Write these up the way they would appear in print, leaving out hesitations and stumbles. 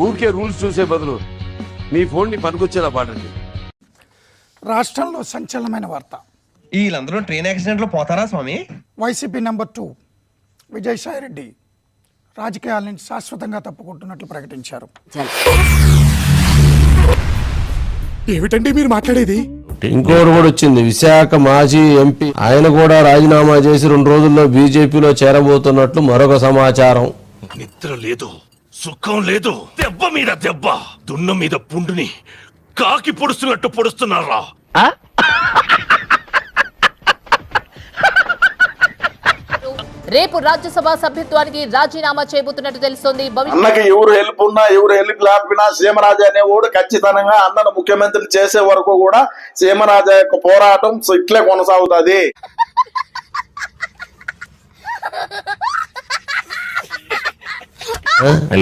ఊరికే రూల్స్ చూసే బదులు మీ ఫోన్ ని పనికొచ్చేలా పాడండి. రాష్ట్రంలో సంచలనమైన వార్త. వీళ్ళందరూ ట్రైన్ యాక్సిడెంట్ లో పోతారా స్వామి? వైసీపీ నెంబర్ 2 విజయసాయిరెడ్డి రాజకీయాల నుంచి శాశ్వతంగా తప్పుకుంటున్నట్లు ప్రకటించారు. ఏమిటండి మీరు మాట్లాడేది? ఇంకోటి కూడా వచ్చింది. విశాఖ మాజీ ఎంపీ ఆయన కూడా రాజీనామా చేసి 2 రోజుల్లో బీజేపీలో చేరబోతున్నట్లు మరొక సమాచారం. నిద్ర లేదు, సుఖం లేదు, దెబ్బ మీద దెబ్బ, దున్న మీద పుండుని కాకి పొడుస్తున్నట్టు పొడుస్తున్నారా? రేపు రాజ్యసభ సభ్యత్వానికి రాజీనామా చేయబోతున్నట్టు తెలుస్తోంది. అన్నకి ఎవరు హెల్ప్ ఉన్నా ఎవరు హెల్ప్ లేకపోయినా సీమరాజు అనేవాడు ఖచ్చితంగా అన్నను ముఖ్యమంత్రిని చేసే వరకు కూడా సీమరాజు యొక్క పోరాటం ఇట్లే కొనసాగుతుంది.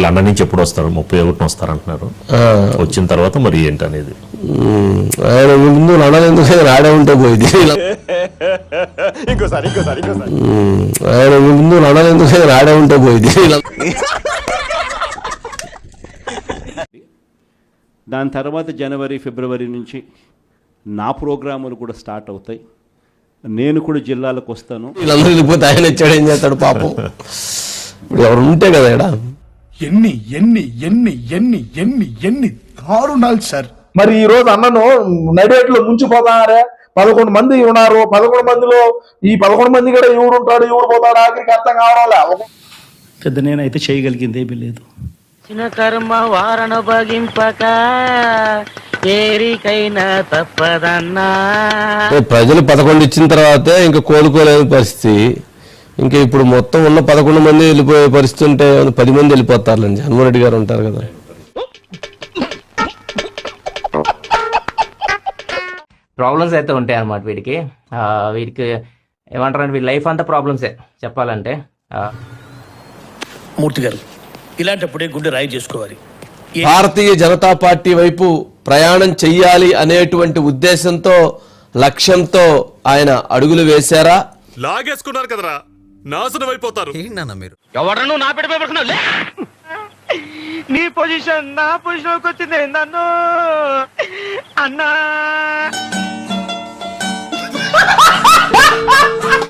అన్న నుంచి ఎప్పుడు వస్తారు? 31 వస్తారు అంటున్నారు. వచ్చిన తర్వాత మరి ఏంటనేది ఆయన ముందు లండన్ ఎందుకు రాడే ఉంటే పోయింది. ఆయన ముందు లండన్ ఎందుకు రాడే ఉంటే పోయింది. దాని తర్వాత జనవరి ఫిబ్రవరి నుంచి నా ప్రోగ్రాములు కూడా స్టార్ట్ అవుతాయి. నేను కూడా జిల్లాలకు వస్తాను. వీళ్ళందరూ వెళ్ళిపోతే ఆయన వచ్చాడు ఏం చేస్తాడు పాపం. ఇప్పుడు ఎవరు ఉంటే కదా ఇక్కడ ఎన్ని ఎన్ని ఎన్ని ఎన్ని ఎన్ని ఎన్ని దారుణాలు సార్. మరి ఈ రోజు అన్నను నడివేట్లో ముంచిపోతారే. 11 మంది ఉన్నారు. 11 మందిలో ఈ 11 మంది కూడా ఎవడు ఉంటాడు ఎవడు పోతాడు ఆఖరికి అర్థం కావడంలే. పెద్ద నేనైతే చేయగలిగింది ఏమీ లేదు. చిన్న కర్మ వారణ భగింపక ఏరికైనా తప్పదన్నా. ప్రజలు 11 ఇచ్చిన తర్వాతే ఇంకా కోలుకోలేని పరిస్థితి. ఇంకా ఇప్పుడు మొత్తం ఉన్న 11 మంది వెళ్ళిపోయే పరిస్థితి ఉంటే 10 మంది వెళ్ళిపోతారులేండి. జగన్మోహన్ రెడ్డి గారు ఉంటారు కదా. ప్రాబ్లమ్స్ అయితే ఉంటాయి అన్నమాట వీడికి. ఏమంటారంటే వీడి లైఫ్ అంతా ప్రాబ్లమ్సే చెప్పాలంటే. మూర్తి గారు ఇలాంటప్పుడే గుండె రాయి చేసుకోవాలి. భారతీయ జనతా పార్టీ వైపు ప్రయాణం చెయ్యాలి అనేటువంటి ఉద్దేశంతో లక్ష్యంతో ఆయన అడుగులు వేశారా? లాగేసుకున్నారు కదరా, నాశనం అయిపోతారు. ఎవడను నా పెట్టి పేపర్స్ నీ పొజిషన్ నా పొజిషన్ వచ్చింది నన్ను అన్నా.